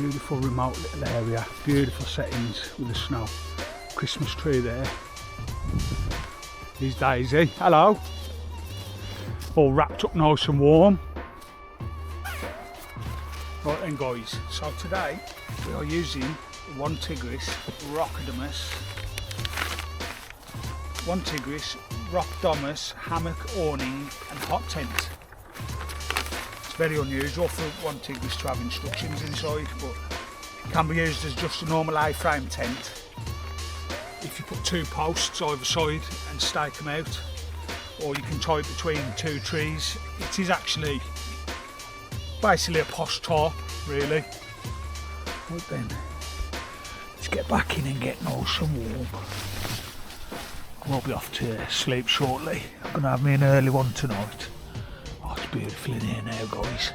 Beautiful remote little area, beautiful settings with the snow. Christmas tree there. Here's Daisy, hello. All wrapped up nice and warm. Right then guys, so today we are using One Tigris Rockodamus hammock, awning and hot tent. It's very unusual for One Tigris to have instructions inside, but it can be used as just a normal A-frame tent if you put 2 posts either side and stake them out, or you can tie it between 2 trees. It is actually basically a posh tarp, really. Right then, let's get back in and get nice and warm. We'll be off to sleep shortly. I'm going to have me an early one tonight. Oh, it's beautiful in here now, guys.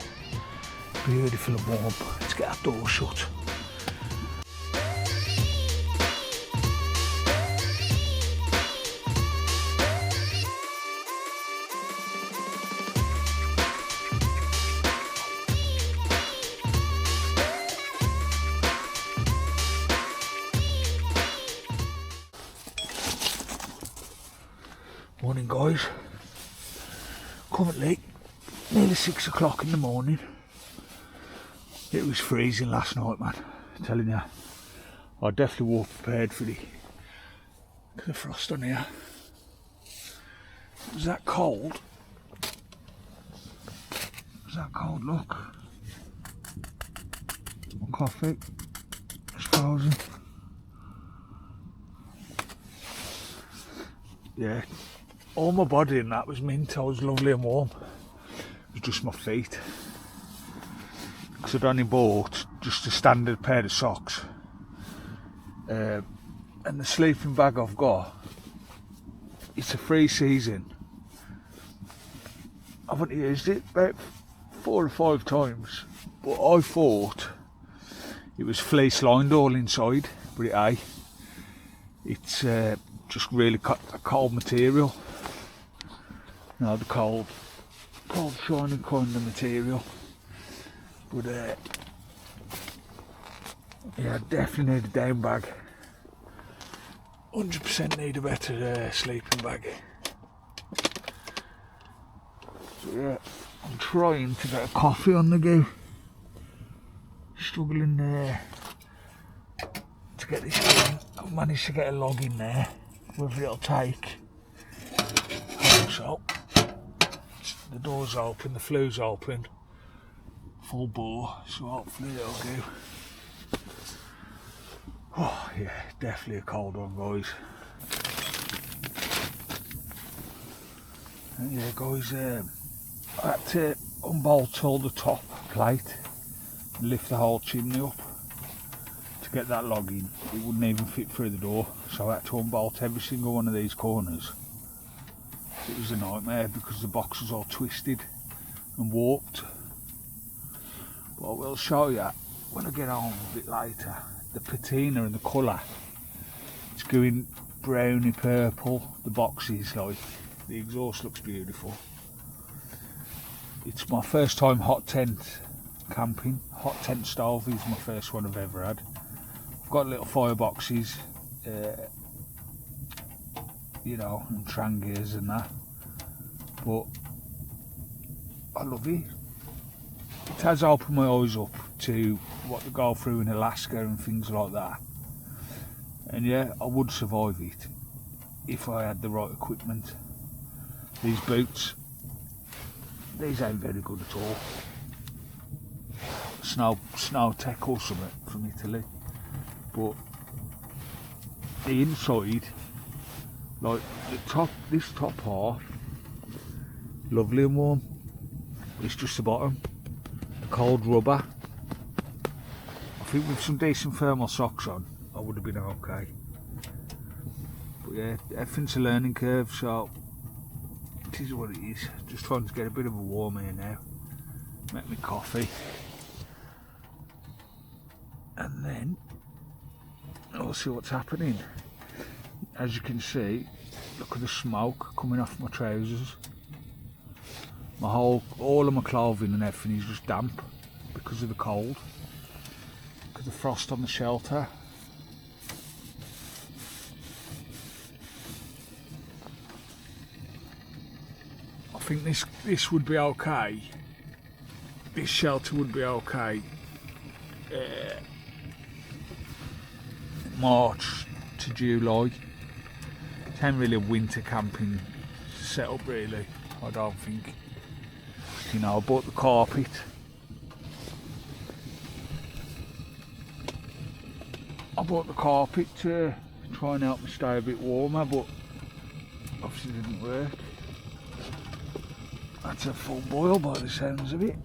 Beautiful and warm. Let's get our door shut. Morning guys, currently nearly 6 o'clock in the morning. It was freezing last night, man, I'm telling you. I definitely walked prepared for the frost on here. It was that cold. Look. My coffee, it's frozen. Yeah. All my body in that was mint. I was lovely and warm. It was just my feet. Because I'd only bought just a standard pair of socks. And the sleeping bag I've got, it's a free season. I haven't used it about 4 or 5 times. But I thought it was fleece lined all inside. But it ain't. It's just really a cold material. No, the cold shining kind of material. But yeah, I definitely need a down bag. 100% need a better sleeping bag. So yeah, I'm trying to get a coffee on the go. Struggling to get this going. I've managed to get a log in there. Whether it'll take. So the door's open, the flue's open, full bore, so hopefully it'll go. Oh yeah, definitely a cold one, guys. And yeah, guys, I had to unbolt all the top plate and lift the whole chimney up to get that log in. It wouldn't even fit through the door, so I had to unbolt every single one of these corners. It was a nightmare because the box was all twisted and warped. But I will show you when I get home a bit later. The patina and the colour, it's going browny purple. The box is like, the exhaust looks beautiful. It's my first time hot tent camping. Hot tent stove is my first one I've ever had. I've got little fireboxes, you know, and trangiers and that, but I love it. It has opened my eyes up to what they go through in Alaska and things like that. And yeah, I would survive it if I had the right equipment. These boots, these ain't very good at all. Snow Tech or something from Italy, but the inside, like this top half, lovely and warm. It's just the bottom, the cold rubber. I think with some decent thermal socks on, I would have been okay. But yeah, everything's a learning curve, so it is what it is. Just trying to get a bit of a warm here now. Make me coffee. And then I'll see what's happening. As you can see, look at the smoke coming off my trousers. All of my clothing and everything is just damp because of the cold. Look at the frost on the shelter. I think this would be okay. This shelter would be okay. March to July. It ain't really a winter camping setup really, I don't think. You know, I bought the carpet. To try and help me stay a bit warmer, but obviously it didn't work. That's a full boil by the sounds of it.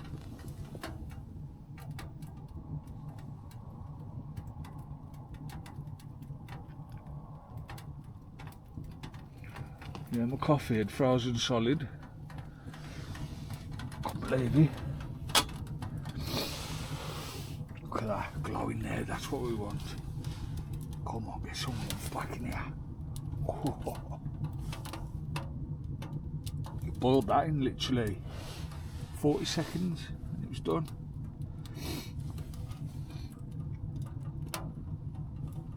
Yeah, my coffee had frozen solid. Can't believe it. Look at that, glowing there, that's what we want. Come on, get some warmth back in here. Oh. You boiled that in literally 40 seconds and it was done.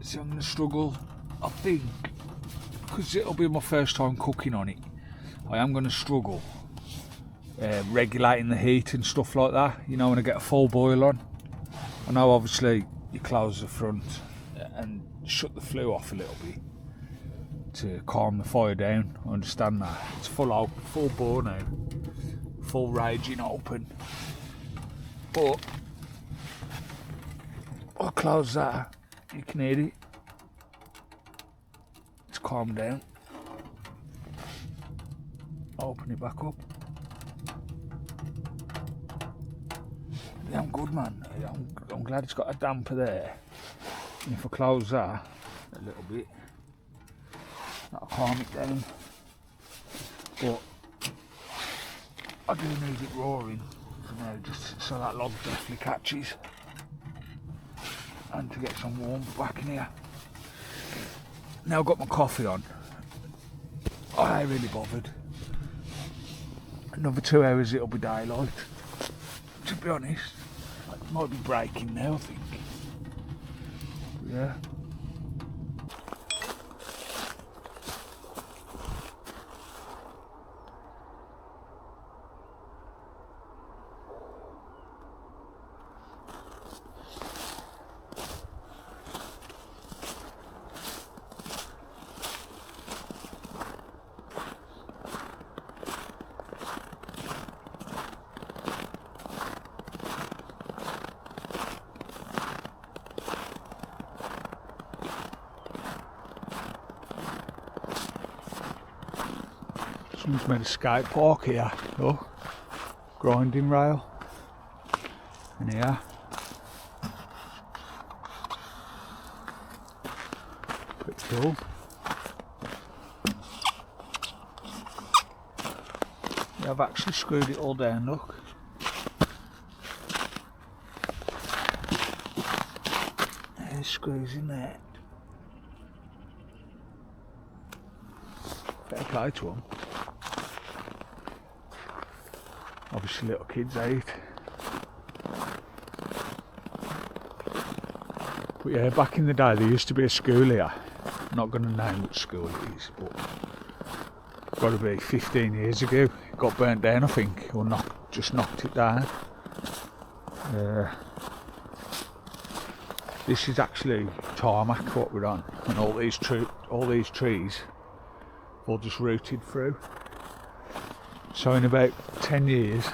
So I'm going to struggle, I think, because it'll be my first time cooking on it. I am going to struggle regulating the heat and stuff like that, you know, when I get a full boil on. I know obviously you close the front and shut the flue off a little bit to calm the fire down. I understand that. It's full bore now, full raging open. But I'll close that. You can hear it. It's calmed down. Open it back up. Yeah, I'm good, man. I'm glad it's got a damper there. And if I close that a little bit, that'll calm it down. But I do need it roaring for now, just so that log definitely catches. And to get some warmth back in here. Now I've got my coffee on. I ain't really bothered. Another 2 hours it'll be daylight. To be honest, it might be breaking now, I think. But yeah. Someone's made a skate park here, look, grinding rail, and here, pretty cool. Yeah, I've actually screwed it all down, look. There's screws in there. Fair play to them. Obviously little kids ate. But yeah, back in the day there used to be a school here. I'm not going to name which school it is, but it's got to be 15 years ago. It got burnt down, I think, or just knocked it down. This is actually tarmac what we're on, and all these trees all just rooted through. So in about 10 years,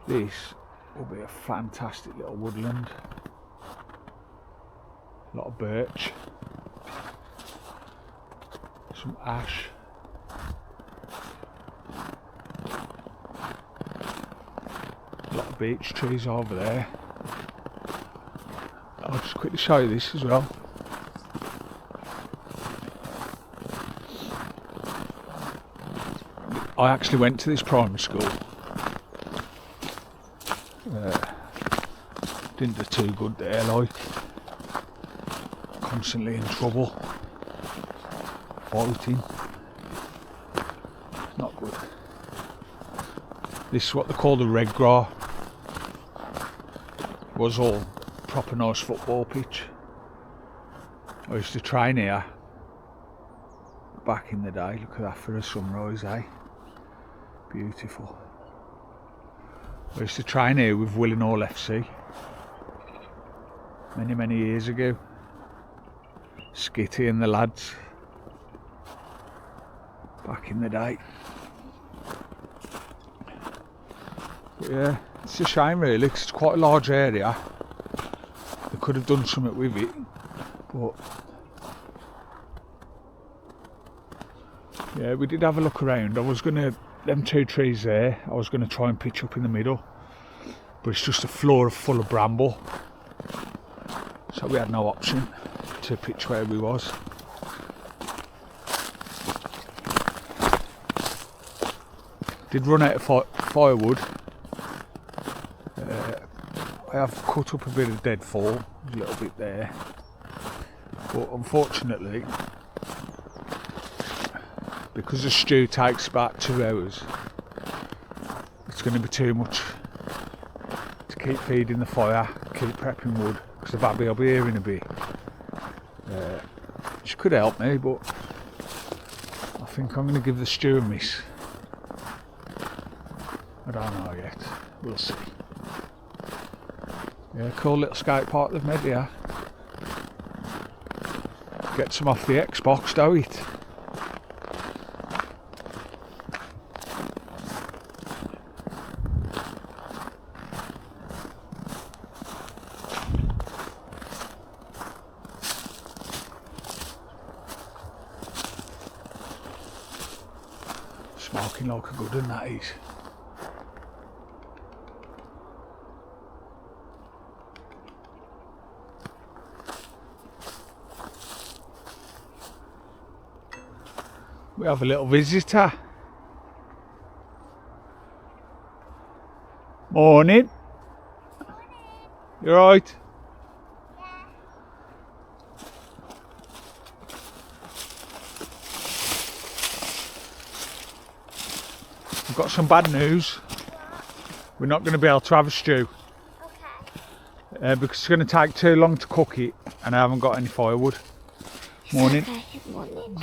this will be a fantastic little woodland. A lot of birch, some ash, a lot of beech trees over there. I'll just quickly show you this as well. I actually went to this primary school. Didn't do too good there, like. Constantly in trouble. Fighting. Not good. This is what they call the red grass. Was all proper nice football pitch. I used to train here back in the day. Look at that for a sunrise, eh? Beautiful. I used to train here with Willenhall FC many years ago. Skitty and the lads back in the day. But yeah, it's a shame really, because it's quite a large area. They could have done something with it, but yeah, we did have a look around. I was gonna, them 2 trees there, I was gonna try and pitch up in the middle, but it's just a floor full of bramble, so we had no option to pitch where we was. Did run out of firewood. I have cut up a bit of deadfall, a little bit there, but unfortunately, because the stew takes about 2 hours, it's going to be too much to keep feeding the fire, keep prepping wood, because the babby will be here in a bit. She could help me, but I think I'm going to give the stew a miss. I don't know yet, we'll see. Yeah, cool little skate park they've made here. Get some off the Xbox, don't it? Smoking like a good one, that is. We have a little visitor. Morning. You alright? Yeah. We've got some bad news. We're not going to be able to have a stew. Okay. Because it's going to take too long to cook it and I haven't got any firewood. Morning. Okay. Morning.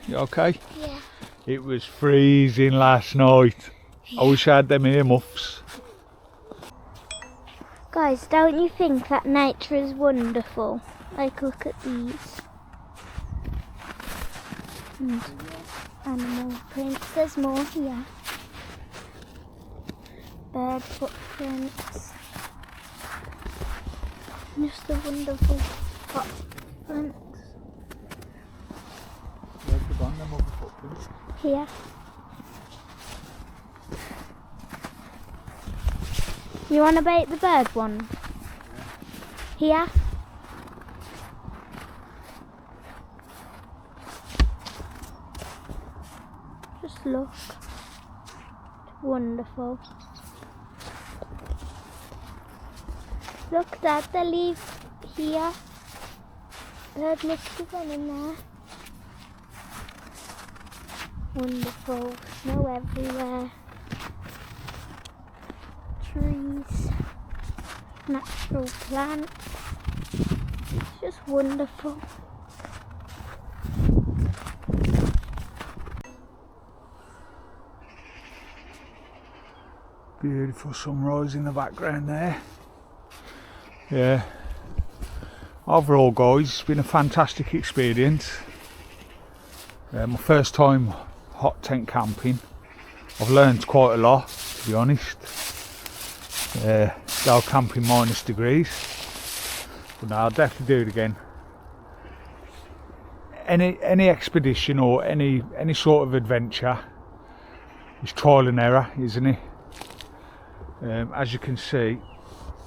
You okay? Yeah. It was freezing last night. I wish I had them earmuffs. Guys, don't you think that nature is wonderful? Like, look at these. And animal prints. There's more here. Bird footprints. Just a wonderful footprint. Where's the gone, them other footprints? Here. You want to bait the bird one? Here. Just look. It's wonderful. Look, Dad, the leaf here. Bird must have gone in there. Wonderful. Snow everywhere. Trees. Natural plants. It's just wonderful. Beautiful sunrise in the background there. Yeah. Overall, guys, it's been a fantastic experience. My first time hot tent camping. I've learned quite a lot, to be honest. Go camping -degrees, but no, I'll definitely do it again. Any expedition or any sort of adventure is trial and error, isn't it? As you can see,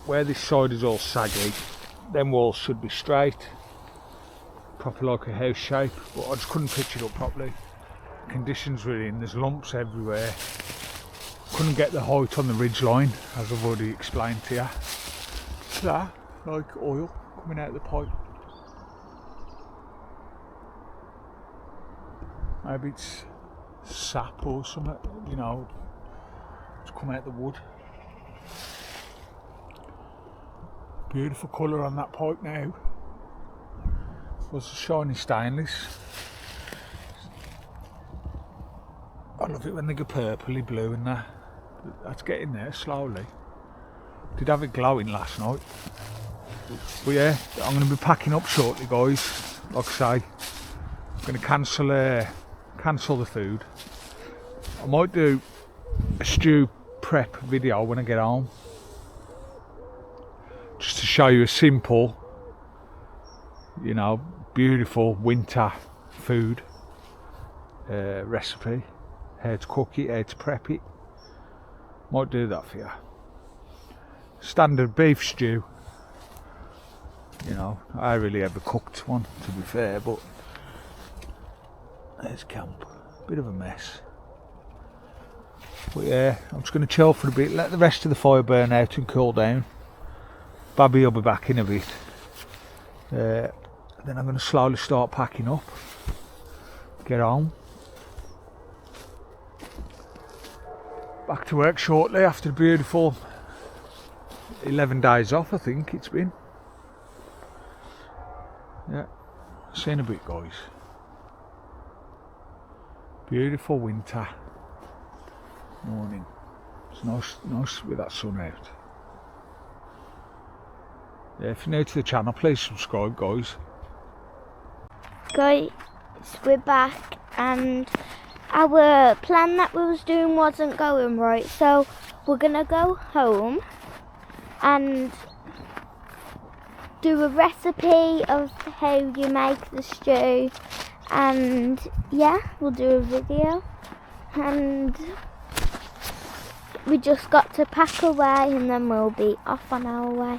where this side is all saggy, them walls should be straight, proper like a house shape, but I just couldn't pitch it up properly. Conditions were in, there's lumps everywhere. Couldn't get the height on the ridge line, as I've already explained to you. So, like oil coming out of the pipe. Maybe it's sap or something, you know, to come out the wood. Beautiful colour on that pipe now. Was a shiny stainless. I love it when they go purpley blue and that. That's getting there slowly. Did have it glowing last night. But yeah, I'm going to be packing up shortly, guys. Like I say, I'm going to cancel the food. I might do a stew prep video when I get home, just to show you a simple, you know, beautiful winter food recipe. How to cook it, how to prep it. Might do that for you. Standard beef stew. You know, I really ever cooked one, to be fair, but there's camp. Bit of a mess. But yeah, I'm just going to chill for a bit, let the rest of the fire burn out and cool down. Babby will be back in a bit. Then I'm going to slowly start packing up. Get on. Back to work shortly after the beautiful 11 days off, I think it's been. Yeah, see you in a bit, guys. Beautiful winter morning. It's nice with that sun out. Yeah, if you're new to the channel, please subscribe, guys. Guys, we're back, and our plan that we was doing wasn't going right, so we're gonna go home and do a recipe of how you make the stew, and yeah, we'll do a video. And we just got to pack away and then we'll be off on our way.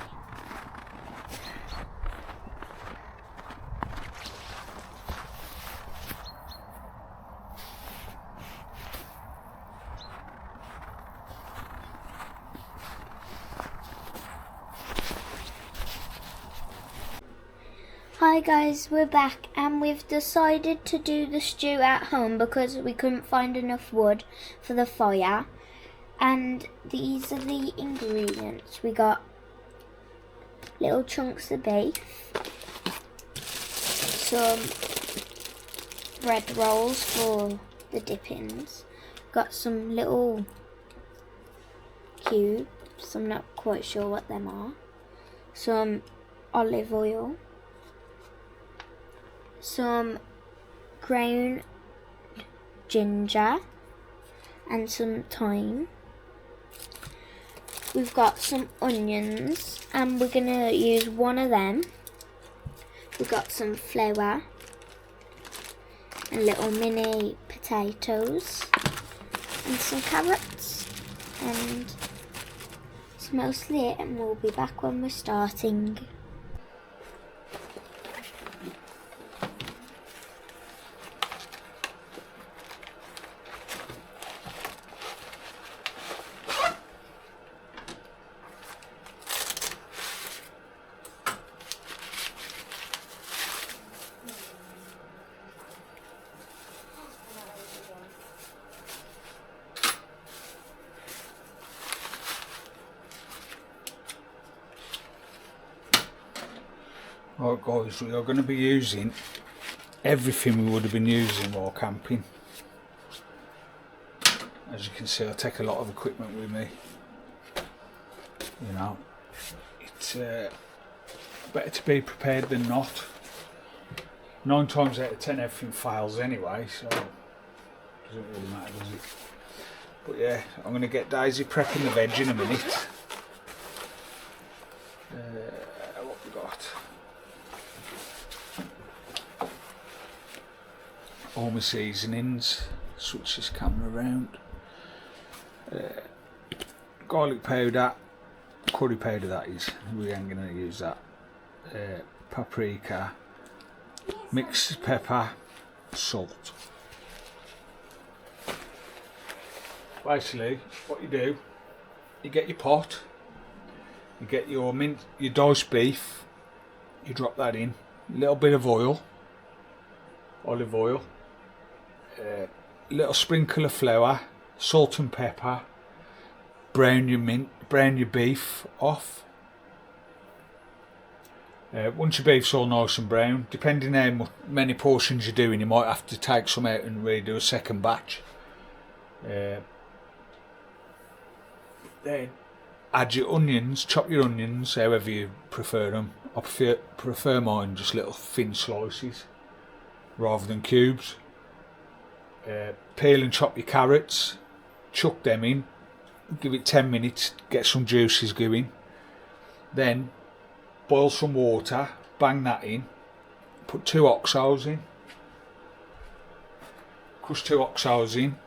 Hi guys, we're back and we've decided to do the stew at home because we couldn't find enough wood for the fire. And these are the ingredients. We got little chunks of beef, some bread rolls for the dippings, got some little cubes, I'm not quite sure what them are, some olive oil, some ground ginger and some thyme. We've got some onions and we're going to use one of them. We've got some flour and little mini potatoes and some carrots, and it's mostly it, and we'll be back when we're starting. Right guys, we are going to be using everything we would have been using while camping. As you can see, I take a lot of equipment with me. You know, it's better to be prepared than not. 9 times out of 10 everything fails anyway, so it doesn't really matter, does it? But yeah, I'm going to get Daisy prepping the veg in a minute. What we got? All my seasonings. Switch this camera around. Garlic powder, curry powder that is, we ain't going to use that. Paprika, mixed pepper, salt. Basically, what you do, you get your pot, you get your diced beef, you drop that in, a little bit of oil, olive oil, little sprinkle of flour, salt and pepper, brown your beef off, Once your beef's all nice and brown, depending how many portions you're doing, you might have to take some out and redo a second batch. Then add your onions, chop your onions however you prefer them. I prefer mine just little thin slices rather than cubes. Peel and chop your carrots, chuck them in, give it 10 minutes, get some juices going. Then boil some water, bang that in, put 2 oxos in, crush 2 oxos in,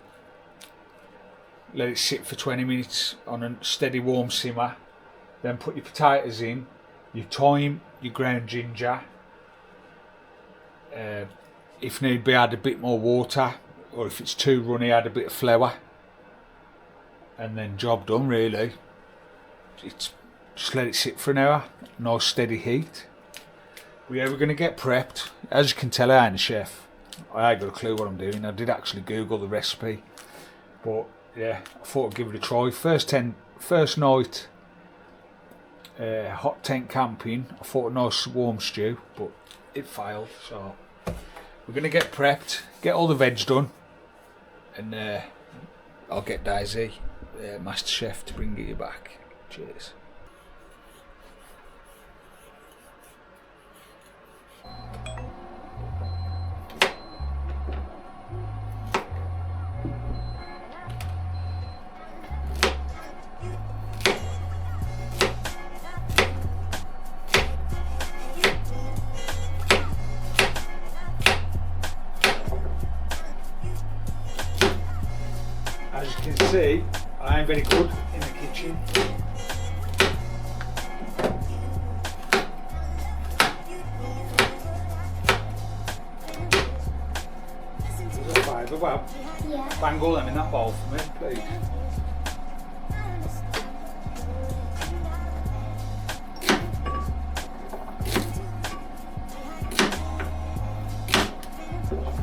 let it sit for 20 minutes on a steady warm simmer. Then put your potatoes in, your thyme, your ground ginger. If need be, add a bit more water, or if it's too runny, add a bit of flour. And then job done really. Just let it sit for an hour, nice steady heat. We're going to get prepped. As you can tell, I ain't a chef. I ain't got a clue what I'm doing. I did actually Google the recipe, but yeah, I thought I'd give it a try. First night hot tent camping, I thought a nice warm stew, but it failed. So we're going to get prepped, get all the veg done, and I'll get Daisy, Master Chef, to bring you back. Cheers. As you can see, I am very good in the kitchen. There's a 5 of them. Yeah. Bang all them in that bowl for me, please.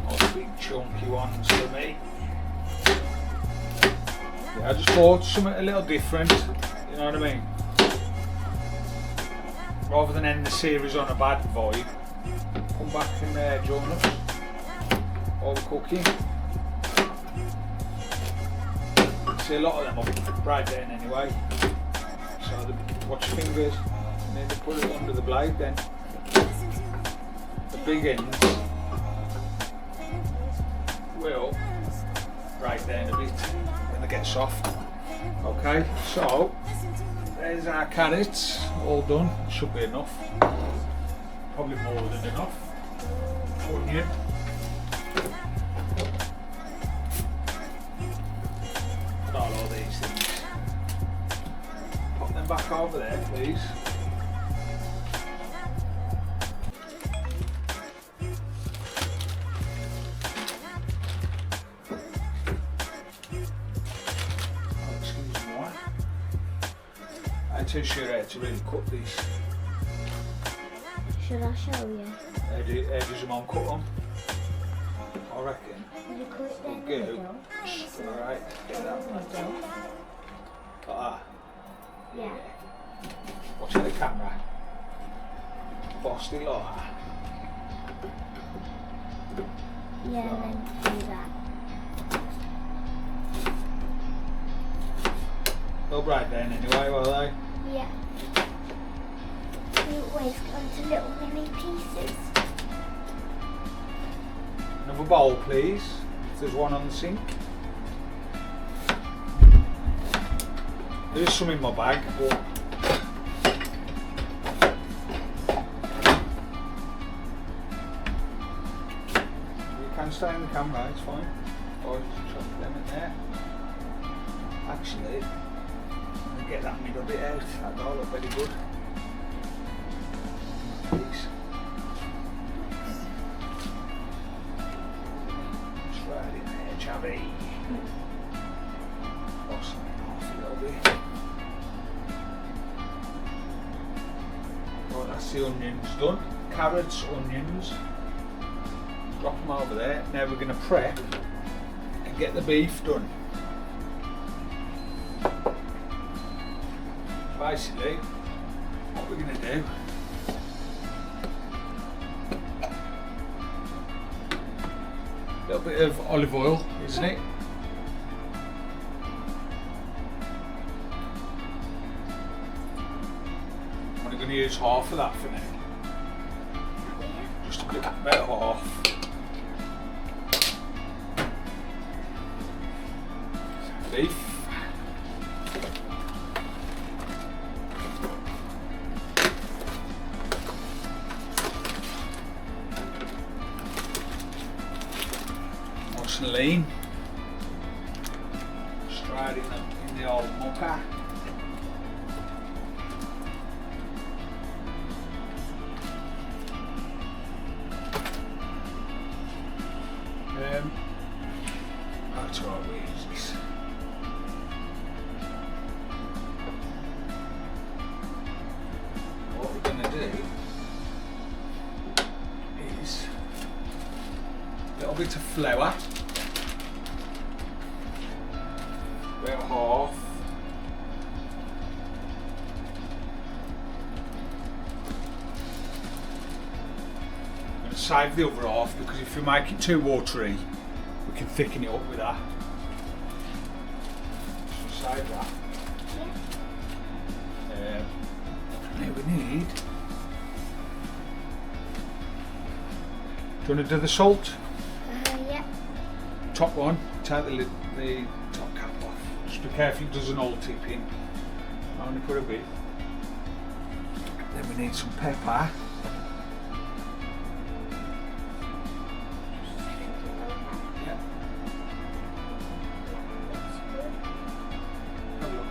Nice big chunky ones for me. I just thought something a little different, you know what I mean? Rather than end the series on a bad vibe, come back and join us while we're cooking. See a lot of them up right then anyway, so watch your fingers and then they put it under the blade then. The big ends will right down a bit. Get soft. Okay, so there's our carrots all done. Should be enough, probably more than enough. Onion, put all these things, pop them back over there please. I'm too sure how to really cut these. Should I show you? How does your mum cut them? I reckon. You cut it down the Go. middle. Alright, get that one. Middle. Like that. Yeah. Watch the camera. Bossy like that. Yeah, and then do that. They'll break down anyway, will they? Yeah. You always go into little mini pieces. Another bowl, please. If there's one on the sink. There is some in my bag, but you can stay in the camera, it's fine. Or just chuck them in there. Actually, get that middle bit out, that'll look very good. Please. Just right in there, Chabby. Boss it off a little bit. Right, that's the onions done. Carrots, onions. Drop them over there. Now we're going to prep and get the beef done. Basically, what we're going to do bit of olive oil, isn't it? I'm only going to use half of that for now. Just a bit, about half. Beef. Nice and lean. Straight in the old mucker. That's right, we use this. What we're going to do is a little bit of flour, about half. I'm going to save the other half because if you make it too watery, we can thicken it up with that. So save that. Now we need. Do you want to do the salt? Yeah. Top one. Take the top cap off. Just be careful it doesn't all tip in. I only put a bit. Then we need some pepper. Yeah. Have a look.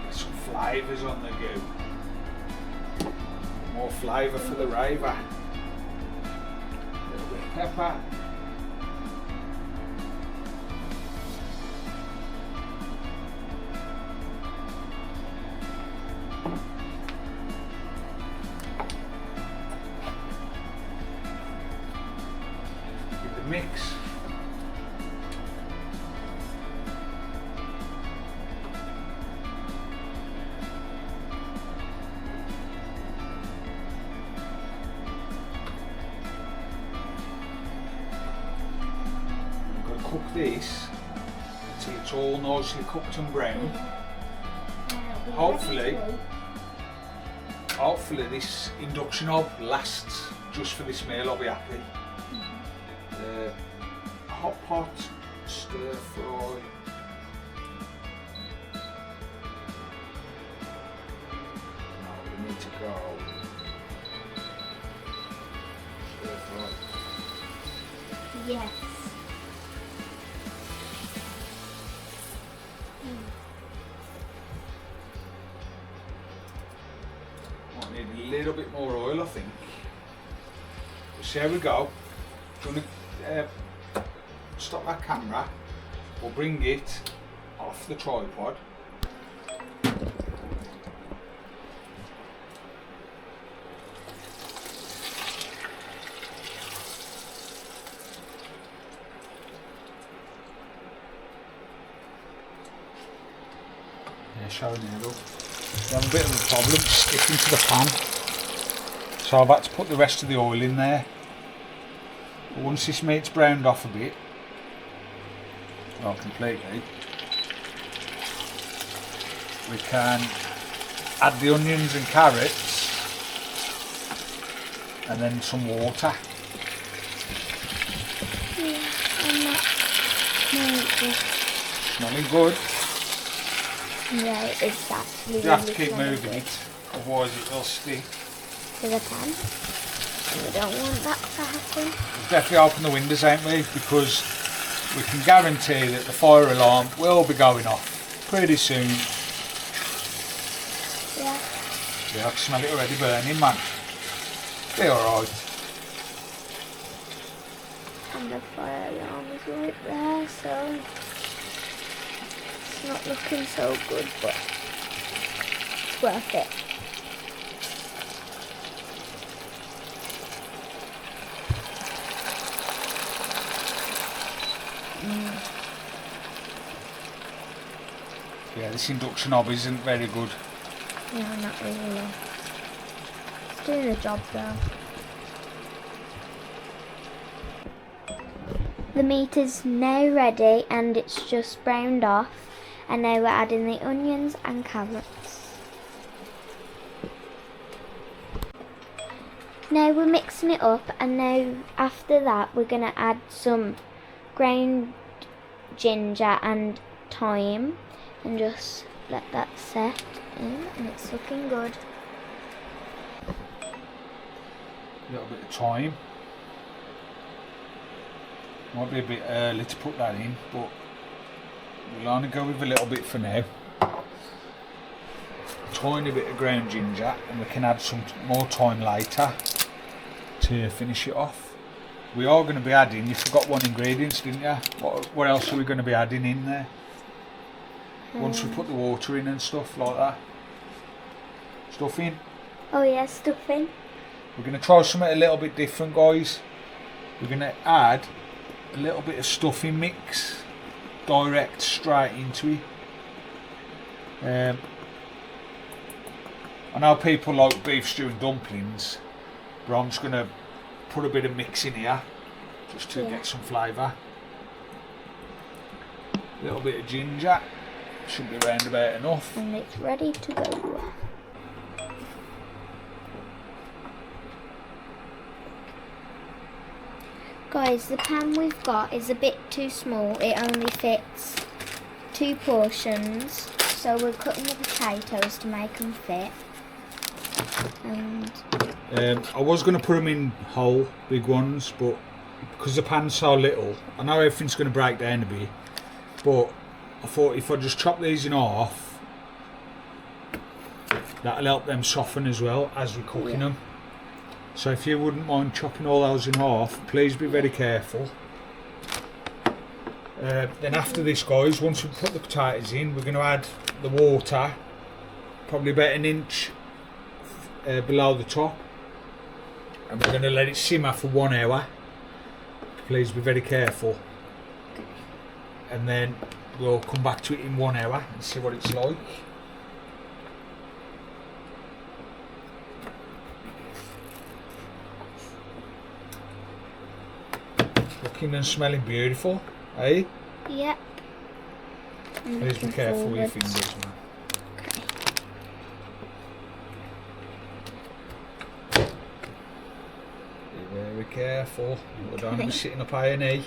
Get some flavours on the go. More flavour for the raver. A little bit of pepper. Give the mix. Cook this until it's all nicely cooked and brown. Hopefully this induction hob lasts just for this meal. I'll be happy. Hot pot, stir fry. Now we need to go stir fry. Yes. Might need a little bit more oil, I think. We'll see how we go. Do you want to stop that camera? We'll bring it off the tripod. Yeah, showing there, look. We have a bit of a problem sticking to the pan, so I've had to put the rest of the oil in there. But once this meat's browned off a bit, well, completely, we can add the onions and carrots and then some water. Smelling good. Yeah, it's actually. You have to keep moving it, otherwise it will stick to the pan. We don't want that to happen. We'll definitely open the windows, ain't we? Because we can guarantee that the fire alarm will be going off pretty soon. Yeah. Yeah, I can smell it already burning, man. Be alright. And the fire alarm is right there, so it's not looking so good, but it's worth it. Yeah, this induction hob isn't very good. No, not really. It's doing the job though. The meat is now ready and it's just browned off, and now we're adding the onions and carrots. Now we're mixing it up, and now after that we're going to add some ground ginger and thyme and just let that set in, and it's looking good. A little bit of thyme. Might be a bit early to put that in, but we'll only go with a little bit for now. Tiny bit of ground ginger, and we can add some more thyme later to finish it off. We are going to be adding, you forgot one ingredient, didn't you? What else are we going to be adding in there? Once we put the water in and stuff like that. Stuffing. Oh yeah, stuffing. We're going to try something a little bit different, guys. We're going to add a little bit of stuffing mix direct straight into it. I know people like beef stew and dumplings, but I'm just going to put a bit of mix in here just to get some flavour. A little bit of ginger, should be round about enough. And it's ready to go. Guys, the pan we've got is a bit too small. It only fits 2 portions, so we're cutting the potatoes to make them fit. And I was going to put them in whole, big ones, but because the pan's so little, I know everything's going to break down a bit, but I thought if I just chop these in half, that'll help them soften as well as we're cooking them. So if you wouldn't mind chopping all those in half, please be very careful. Then after this, guys, once we put the potatoes in, we're going to add the water, probably about 1 inch below the top, and we're going to let it simmer for 1 hour. Please be very careful. And then we'll come back to it in 1 hour and see what it's like. Looking and smelling beautiful, eh? yep. Please be careful with your fingers, man. Be very careful. We don't want to be sitting up high and knee.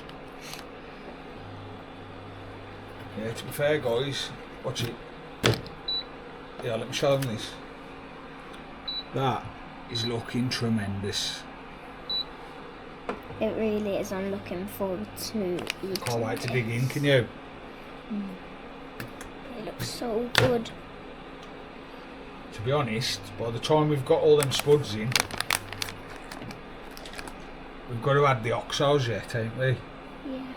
Yeah, to be fair, guys, watch it. Yeah, let me show them this. That is looking tremendous. It really is. I'm looking forward to eating. Can't wait to dig in, can you? It looks so good. To be honest, by the time we've got all them spuds in, we've got to add the oxos yet, ain't we? Yeah.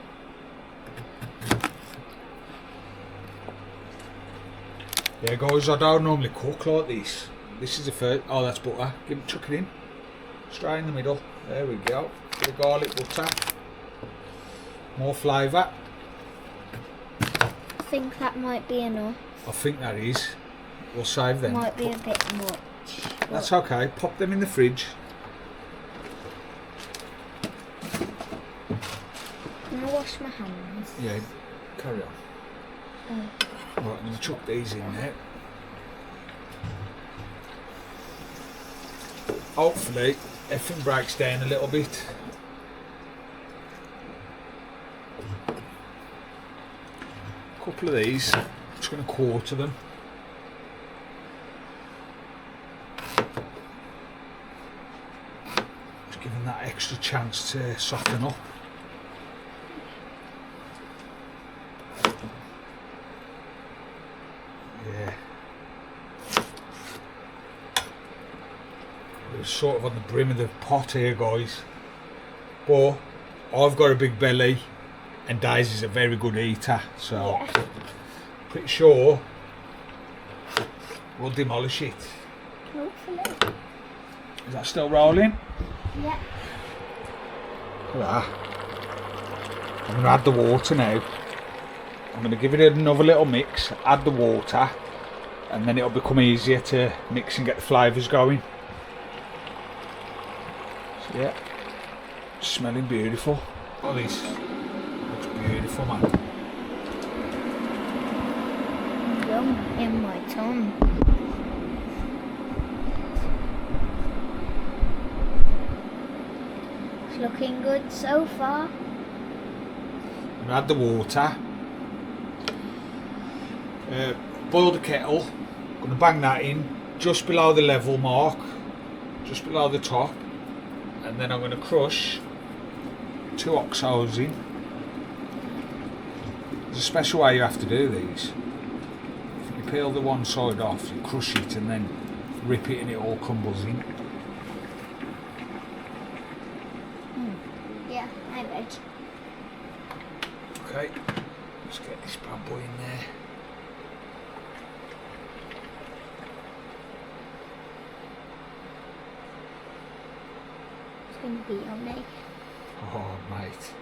Yeah, guys, I don't normally cook like this. This is the first. Oh, that's butter. Chuck it in. Straight in the middle. There we go. Bit of garlic butter. More flavour. I think that might be enough. I think that is. We'll save them. Might be a bit much. That's okay. Pop them in the fridge. Can I wash my hands? Yeah, carry on. Oh. Right, I'm going to chuck these in there. Hopefully, everything breaks down a little bit. A couple of these, I'm just going to quarter them. Just giving that extra chance to soften up. Yeah. It's sort of on the brim of the pot here, guys. But I've got a big belly and Daisy's a very good eater, so pretty sure we'll demolish it. Hopefully. Is that still rolling? Yeah. Look at that. I'm going to add the water now. I'm going to give it another little mix, add the water, and then it'll become easier to mix and get the flavours going. So yeah, smelling beautiful. Look at this, looks beautiful, man. Yum in my tongue. It's looking good so far. I'm gonna add the water. Boil the kettle. I'm gonna bang that in just below the level mark, just below the top, and then I'm gonna crush 2 oxos in. There's a special way you have to do these. You peel the one side off, you crush it, and then rip it, and it all crumbles in. Yeah, I bet. Okay, let's get this bad boy in there. It's going to be yummy. Oh, mate.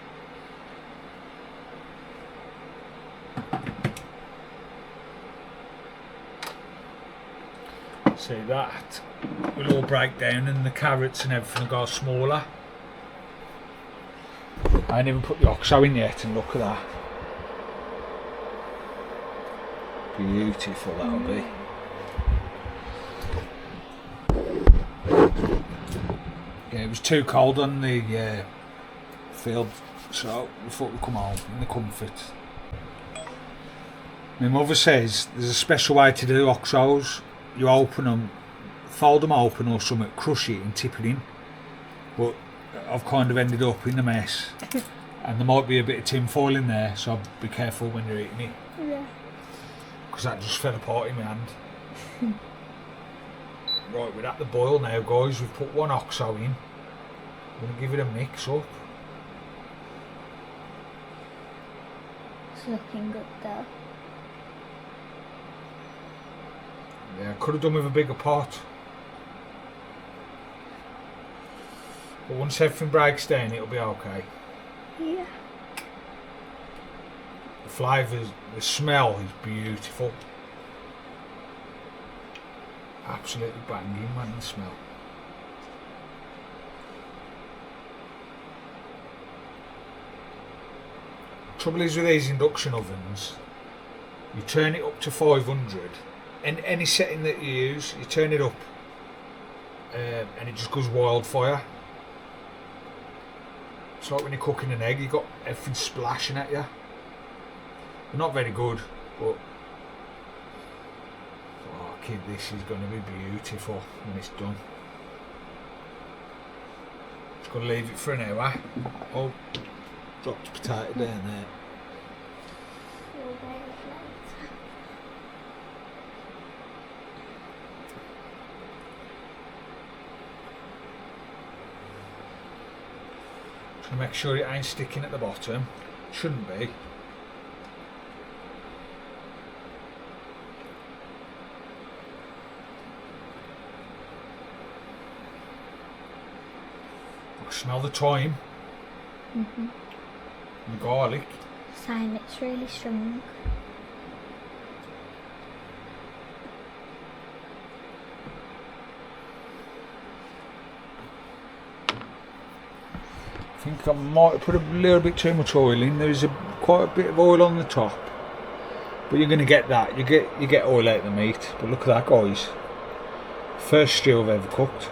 See that? Will all break down and the carrots and everything will go smaller. I ain't even put the oxo in yet, and look at that. Beautiful that'll be. Yeah, it was too cold on the field, so we thought we'd come home in the comfort. My mother says there's a special way to do oxos. You open them, fold them open or something, crush it and tip it in. But I've kind of ended up in a mess. And there might be a bit of tin foil in there, so be careful when you're eating it. Yeah. Because that just fell apart in my hand. Right, we're at the boil now, guys. We've put 1 oxo in. I'm going to give it a mix up. It's looking good though. Yeah, I could have done with a bigger pot. But once everything breaks down, it'll be okay. Yeah. The flavours, the smell is beautiful. Absolutely banging, man, the smell. Trouble is with these induction ovens, you turn it up to 500, and any setting that you use, you turn it up, and it just goes wildfire. It's like when you're cooking an egg, you got everything splashing at you. They're not very good, but oh kid, this is going to be beautiful when it's done. Just going to leave it for an hour. Oh, dropped a potato down there. Just going to make sure it ain't sticking at the bottom. Shouldn't be. I smell the thyme. Mm-hmm. And the garlic. Same, it's really strong. I think I might have put a little bit too much oil in. There's quite a bit of oil on the top, but you're going to get that. You get oil out of the meat. But look at that, guys. First stew I've ever cooked.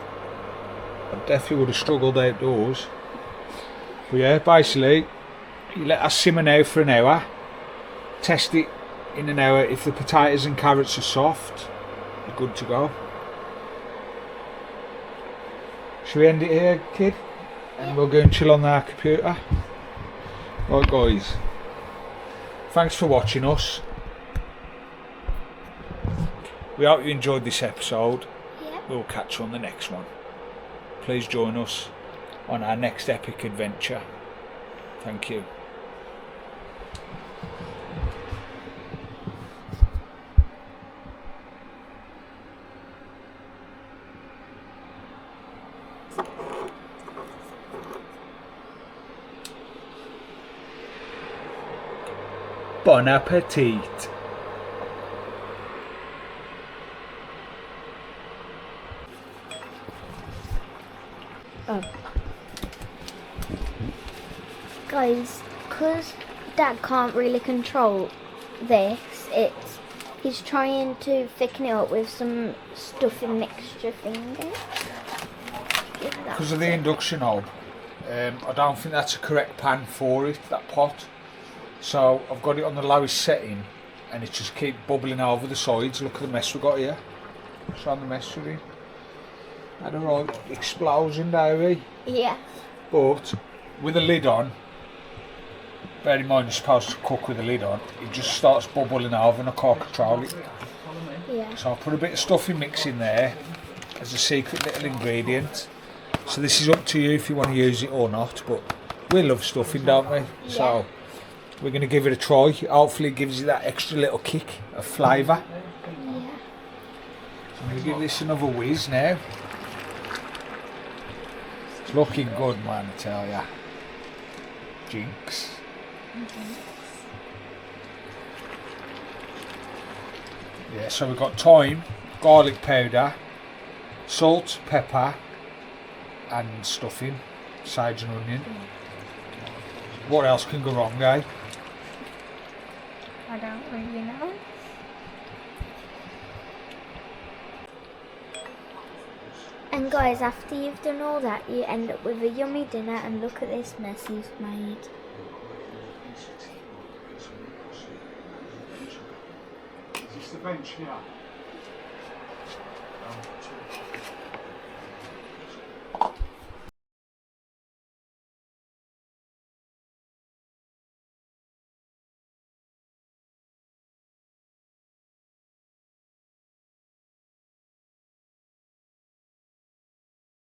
I definitely would have struggled outdoors. But yeah, basically, you let that simmer now for an hour. Test it in an hour. If the potatoes and carrots are soft, you're good to go. Should we end it here, kid? And we'll go and chill on our computer. Right, guys. Thanks for watching us. We hope you enjoyed this episode. Yep. We'll catch you on the next one. Please join us on our next epic adventure. Thank you. Bon appetit. Guys, because Dad can't really control this, he's trying to thicken it up with some stuffing mixture thingy. Because of the induction hob, I don't think that's a correct pan for it, that pot. So I've got it on the lowest setting and it just keeps bubbling over the sides. Look at the mess we've got here. Show the mess with it. Had a right explosion, Davey. Yeah. But with the lid on, bear in mind you're supposed to cook with the lid on, it just starts bubbling over and I can't control it. Yeah. So I'll put a bit of stuffing mix in there as a secret little ingredient. So this is up to you if you want to use it or not, but we love stuffing, don't we? Yeah. So we're going to give it a try. Hopefully it gives you that extra little kick of flavour. Yeah. So I'm going to give this another whiz now. It's looking good, man, I tell ya. Jinx. Yeah, so we've got thyme, garlic powder, salt, pepper and stuffing, sage and onion. What else can go wrong, eh? I don't really know. And guys, after you've done all that, you end up with a yummy dinner, and look at this mess you've made. Is this the bench here?